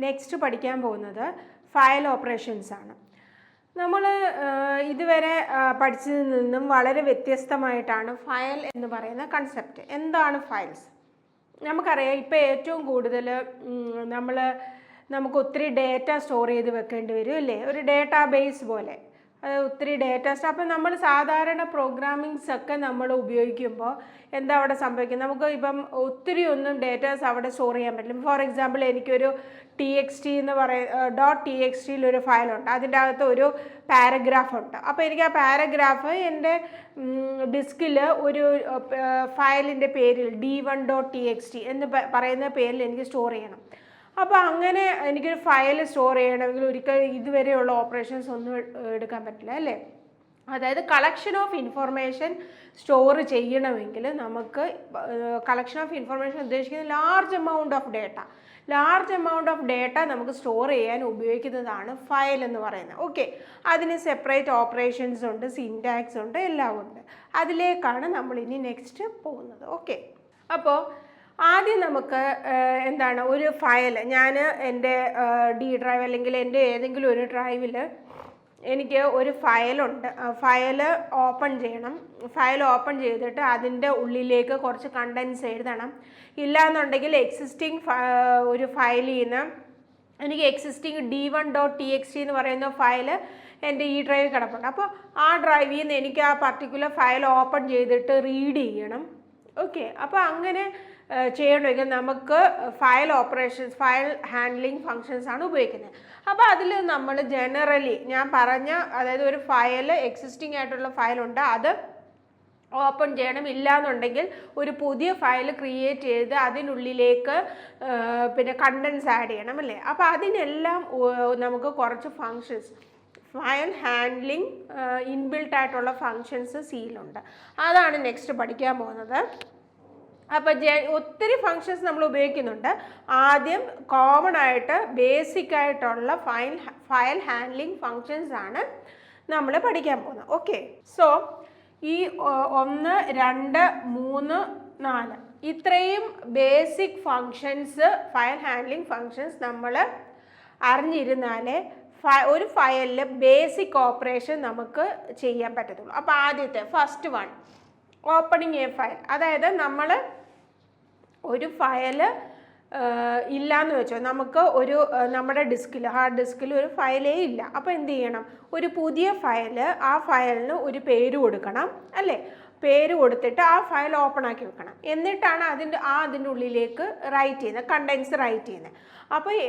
Next പഠിക്കാൻ പോകുന്നത് file operations ആണ്. നമ്മൾ ഇതുവരെ പഠിച്ചതിൽ നിന്നും വളരെ വ്യത്യസ്തമായിട്ടാണ് ഫയൽ എന്ന് പറയുന്ന കൺസെപ്റ്റ്. എന്താണ് ഫയൽസ്? നമുക്കറിയാം, ഇപ്പോൾ ഏറ്റവും കൂടുതൽ നമുക്ക് ഒത്തിരി ഡേറ്റ സ്റ്റോർ ചെയ്ത് വെക്കേണ്ടി വരും അല്ലേ? ഒരു ഡേറ്റാ ബേസ് പോലെ ഒത്തിരി ഡേറ്റാസ്. അപ്പം നമ്മൾ സാധാരണ പ്രോഗ്രാമിങ്സ് ഒക്കെ നമ്മൾ ഉപയോഗിക്കുമ്പോൾ എന്താ അവിടെ സംഭവിക്കുന്നത്? നമുക്ക് ഇപ്പം ഒത്തിരി ഒന്നും ഡേറ്റാസ് അവിടെ സ്റ്റോർ ചെയ്യാൻ പറ്റില്ല. ഫോർ എക്സാമ്പിൾ, എനിക്കൊരു TXT എന്ന് .txt ഒരു ഫയലുണ്ട്. അതിൻ്റെ അകത്ത് ഒരു പാരഗ്രാഫ് ഉണ്ട്. അപ്പോൾ എനിക്ക് ആ പാരഗ്രാഫ് എൻ്റെ ഡിസ്കിൽ ഒരു ഫയലിൻ്റെ പേരിൽ D1.txt എന്ന് പറയുന്ന പേരിൽ എനിക്ക് സ്റ്റോർ ചെയ്യണം. അപ്പോൾ അങ്ങനെ എനിക്കൊരു ഫയൽ സ്റ്റോർ ചെയ്യണമെങ്കിൽ ഒരിക്കൽ ഇതുവരെയുള്ള ഓപ്പറേഷൻസ് ഒന്നും എടുക്കാൻ പറ്റില്ല അല്ലേ? അതായത് കളക്ഷൻ ഓഫ് ഇൻഫർമേഷൻ സ്റ്റോർ ചെയ്യണമെങ്കിൽ നമുക്ക് കളക്ഷൻ ഓഫ് ഇൻഫർമേഷൻ ഉദ്ദേശിക്കുന്നത് ലാർജ് എമൗണ്ട് ഓഫ് ഡേറ്റ നമുക്ക് സ്റ്റോർ ചെയ്യാൻ ഉപയോഗിക്കുന്നതാണ് ഫയൽ എന്ന് പറയുന്നത്. ഓക്കെ, അതിന് സെപ്പറേറ്റ് ഓപ്പറേഷൻസ് ഉണ്ട്, സിൻടാക്സ് ഉണ്ട്, എല്ലാം ഉണ്ട്. അതിലേക്കാണ് നമ്മളിനി നെക്സ്റ്റ് പോകുന്നത്. ഓക്കെ, അപ്പോൾ ആദ്യം നമുക്ക് എന്താണ് ഒരു ഫയൽ, ഞാൻ എൻ്റെ D ഡ്രൈവ് അല്ലെങ്കിൽ എൻ്റെ ഏതെങ്കിലും ഒരു ഡ്രൈവിൽ എനിക്ക് ഒരു ഫയലുണ്ട്. ഫയൽ ഓപ്പൺ ചെയ്യണം. ഫയൽ ഓപ്പൺ ചെയ്തിട്ട് അതിൻ്റെ ഉള്ളിലേക്ക് കുറച്ച് കണ്ടൻസ് എഴുതണം. ഇല്ലയെന്നുണ്ടെങ്കിൽ എക്സിസ്റ്റിംഗ് ഒരു ഫയലിൽ നിന്ന് എനിക്ക് എക്സിസ്റ്റിംഗ് D1.txt എന്ന് പറയുന്ന ഫയൽ എൻ്റെ ഈ ഡ്രൈവിൽ കിടപ്പുണ്ട്. അപ്പോൾ ആ ഡ്രൈവിൽ നിന്ന് എനിക്ക് ആ പർട്ടിക്കുലർ ഫയൽ ഓപ്പൺ ചെയ്തിട്ട് റീഡ് ചെയ്യണം. ഓക്കെ, അപ്പോൾ അങ്ങനെ ചെയ്യണമെങ്കിൽ നമുക്ക് ഫയൽ ഹാൻഡ്ലിംഗ് ഫങ്ഷൻസ് ആണ് ഉപയോഗിക്കുന്നത്. അപ്പോൾ അതിൽ നമ്മൾ ജനറലി ഞാൻ പറഞ്ഞ, അതായത് ഒരു ഫയൽ എക്സിസ്റ്റിംഗ് ആയിട്ടുള്ള ഫയലുണ്ട്, അത് ഓപ്പൺ ചെയ്യണം. ഇല്ലയെന്നുണ്ടെങ്കിൽ ഒരു പുതിയ ഫയൽ ക്രിയേറ്റ് ചെയ്ത് അതിനുള്ളിലേക്ക് പിന്നെ കണ്ടൻസ് ആഡ് ചെയ്യണം അല്ലേ? അപ്പോൾ അതിനെല്ലാം നമുക്ക് കുറച്ച് ഫങ്ഷൻസ്, ഫയൽ ഹാൻഡ്ലിംഗ് ഇൻബിൽട്ട് ആയിട്ടുള്ള ഫങ്ഷൻസ് സിയിലുണ്ട്. അതാണ് നെക്സ്റ്റ് പഠിക്കാൻ പോകുന്നത്. അപ്പോൾ ഒത്തിരി ഫങ്ഷൻസ് നമ്മൾ ഉപയോഗിക്കുന്നുണ്ട്. ആദ്യം കോമൺ ആയിട്ട് ബേസിക് ആയിട്ടുള്ള ഫയൽ ഹാൻഡ്ലിംഗ് ഫങ്ഷൻസ് ആണ് നമ്മൾ പഠിക്കാൻ പോകുന്നത്. ഓക്കെ, സോ ഈ 1, 2, 3, 4 ഇത്രയും basic functions, file handling functions നമ്മൾ അറിഞ്ഞിരുന്നാലേ ഒരു ഫയലിൽ ബേസിക് ഓപ്പറേഷൻ നമുക്ക് ചെയ്യാൻ പറ്റത്തുള്ളൂ. അപ്പോൾ ആദ്യത്തെ first one, opening A file. അതായത് നമ്മൾ ഒരു ഫയൽ ഇല്ലയെന്ന് വെച്ചോ, നമുക്ക് ഒരു നമ്മുടെ ഹാർഡ് ഡിസ്കിൽ ഒരു ഫയലേ ഇല്ല. അപ്പോൾ എന്ത് ചെയ്യണം? ഒരു പുതിയ ഫയൽ, ആ ഫയലിന് ഒരു പേര് കൊടുക്കണം അല്ലേ? പേര് കൊടുത്തിട്ട് ആ ഫയൽ ഓപ്പൺ ആക്കി വെക്കണം. എന്നിട്ടാണ് അതിൻ്റെ ഉള്ളിലേക്ക് റൈറ്റ് ചെയ്യുന്നത്, കണ്ടൻസ് റൈറ്റ് ചെയ്യുന്നത്. അപ്പോൾ